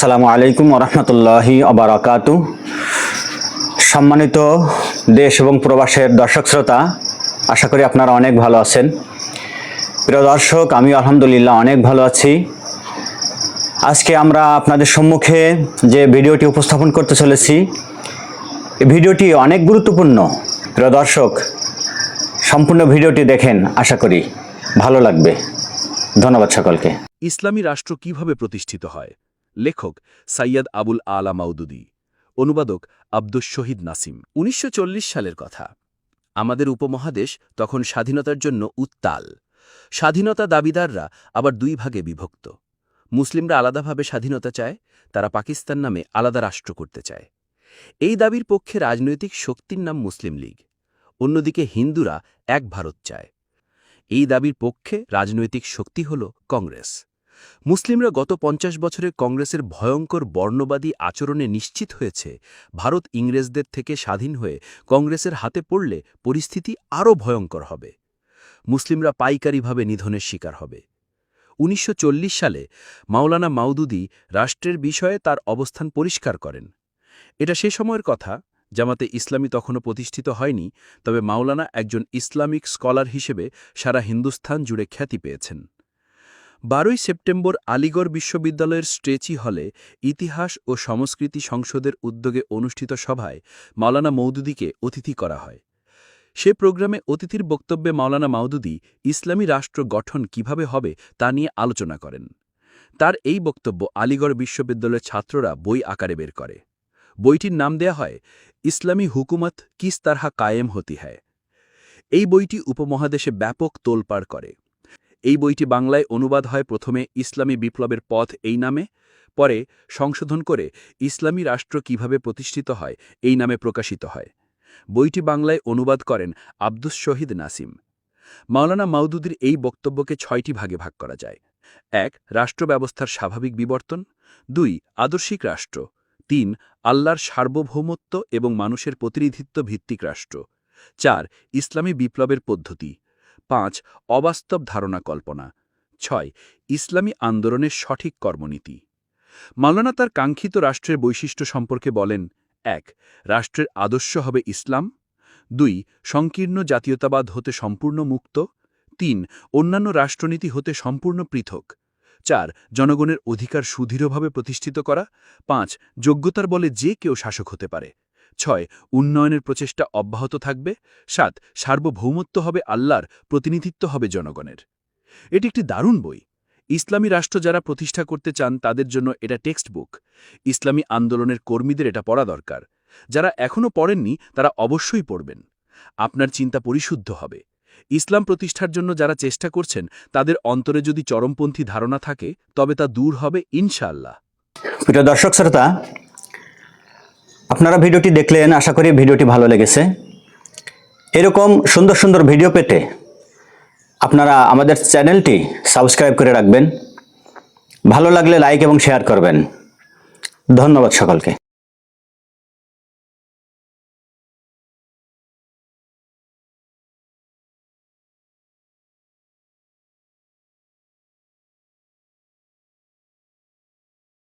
আসসালামু আলাইকুম ওরহমতুল্লাহি ওবারাকাতু। সম্মানিত দেশ এবং প্রবাসের দর্শক শ্রোতা, আশা করি আপনারা অনেক ভালো আছেন। প্রিয় দর্শক, আমি আলহামদুলিল্লাহ অনেক ভালো আছি। আজকে আমরা আপনাদের সম্মুখে যে ভিডিওটি উপস্থাপন করতে চলেছি, এই ভিডিওটি অনেক গুরুত্বপূর্ণ। প্রিয় দর্শক, সম্পূর্ণ ভিডিওটি দেখেন, আশা করি ভালো লাগবে। ধন্যবাদ সকলকে। ইসলামী রাষ্ট্র কিভাবে প্রতিষ্ঠিত হয়? লেখক সৈয়দ আবুল আলা মাউদুদী, অনুবাদক আব্দুস শহীদ নাসিম। ১৯৪০ সালের কথা। আমাদের উপমহাদেশ তখন স্বাধীনতার জন্য উত্তাল। স্বাধীনতা দাবিদাররা আবার দুই ভাগে বিভক্ত। মুসলিমরা আলাদাভাবে স্বাধীনতা চায়, তারা পাকিস্তান নামে আলাদা রাষ্ট্র করতে চায়। এই দাবির পক্ষে রাজনৈতিক শক্তির নাম মুসলিম লীগ। অন্যদিকে হিন্দুরা এক ভারত চায়। এই দাবির পক্ষে রাজনৈতিক শক্তি হল কংগ্রেস। মুসলিমরা গত ৫০ বছরে কংগ্রেসের ভয়ঙ্কর বর্ণবাদী আচরণে নিশ্চিত হয়েছে ভারত ইংরেজদের থেকে স্বাধীন হয়ে কংগ্রেসের হাতে পড়লে পরিস্থিতি আরও ভয়ঙ্কর হবে। মুসলিমরা পাইকারিভাবে নিধনের শিকার হবে। ১৯৪০ সালে মাওলানা মাউদুদী রাষ্ট্রের বিষয়ে তার অবস্থান পরিষ্কার করেন। এটা সে সময়ের কথা, জামাতে ইসলামী তখনও প্রতিষ্ঠিত হয়নি, তবে মাওলানা একজন ইসলামিক স্কলার হিসেবে সারা হিন্দুস্তান জুড়ে খ্যাতি পেয়েছেন। ১২ই সেপ্টেম্বর আলিগড় বিশ্ববিদ্যালয়ের স্ট্রেচি হলে ইতিহাস ও সংস্কৃতি সংসদের উদ্যোগে অনুষ্ঠিত সভায় মাওলানা মৌদুদীকে অতিথি করা হয়। সে প্রোগ্রামে অতিথির বক্তব্যে মাওলানা মাউদুদী ইসলামী রাষ্ট্র গঠন কিভাবে হবে তা নিয়ে আলোচনা করেন। তার এই বক্তব্য আলিগড় বিশ্ববিদ্যালয়ের ছাত্ররা বই আকারে বের করে। বইটির নাম দেয়া হয় ইসলামী হুকুমত কিস তারহা কায়েম হতি হ্যায়। এই বইটি উপমহাদেশে ব্যাপক তোলপাড় করে। এই বইটি বাংলায় অনুবাদ হয় প্রথমে ইসলামী বিপ্লবের পথ এই নামে, পরে সংশোধন করে ইসলামী রাষ্ট্র কিভাবে প্রতিষ্ঠিত হয় এই নামে প্রকাশিত হয়। বইটি বাংলায় অনুবাদ করেন আব্দুস শহীদ নাসিম। মাওলানা মাউদুদীর এই বক্তব্যকে ৬টি ভাগে ভাগ করা যায়। ১. রাষ্ট্র ব্যবস্থার স্বাভাবিক বিবর্তন। ২. আদর্শিক রাষ্ট্র। ৩. আল্লাহর সার্বভৌমত্ব এবং মানুষের প্রতিনিধিত্ব ভিত্তিক রাষ্ট্র। ৪. ইসলামী বিপ্লবের পদ্ধতি। ৫. অবাস্তব ধারণা কল্পনা। ৬. ইসলামী আন্দোলনের সঠিক কর্মনীতি। মাওলানা তার কাঙ্ক্ষিত রাষ্ট্রের বৈশিষ্ট্য সম্পর্কে বলেন: ১. রাষ্ট্রের আদর্শ হবে ইসলাম। ২. সংকীর্ণ জাতীয়তাবাদ হতে সম্পূর্ণ মুক্ত। ৩. অন্যান্য রাষ্ট্রনীতি হতে সম্পূর্ণ পৃথক। ৪. জনগণের অধিকার সুদৃঢ়ভাবে প্রতিষ্ঠিত করা। ৫. যোগ্যতার বলে যে কেউ শাসক হতে পারে। ৬. উন্নয়নের প্রচেষ্টা অব্যাহত থাকবে। ৭. সার্বভৌমত্ব হবে আল্লাহর, প্রতিনিধিত্ব হবে জনগণের। এটি একটি দারুণ বই। ইসলামী রাষ্ট্র যারা প্রতিষ্ঠা করতে চান তাদের জন্য এটা টেক্সট বুক। ইসলামী আন্দোলনের কর্মীদের এটা পড়া দরকার। যারা এখনও পড়েননি তারা অবশ্যই পড়বেন। আপনার চিন্তা পরিশুদ্ধ হবে। ইসলাম প্রতিষ্ঠার জন্য যারা চেষ্টা করছেন তাদের অন্তরে যদি চরমপন্থী ধারণা থাকে তবে তা দূর হবে ইনশাআল্লাহ। প্রিয় দর্শক শ্রোতা, আপনারা ভিডিওটি দেখলেন, আশা করি ভিডিওটি ভালো লেগেছে। এরকম সুন্দর সুন্দর ভিডিও পেতে আপনারা আমাদের চ্যানেলটি সাবস্ক্রাইব করে রাখবেন। ভালো লাগলে লাইক এবং শেয়ার করবেন। ধন্যবাদ সকলকে।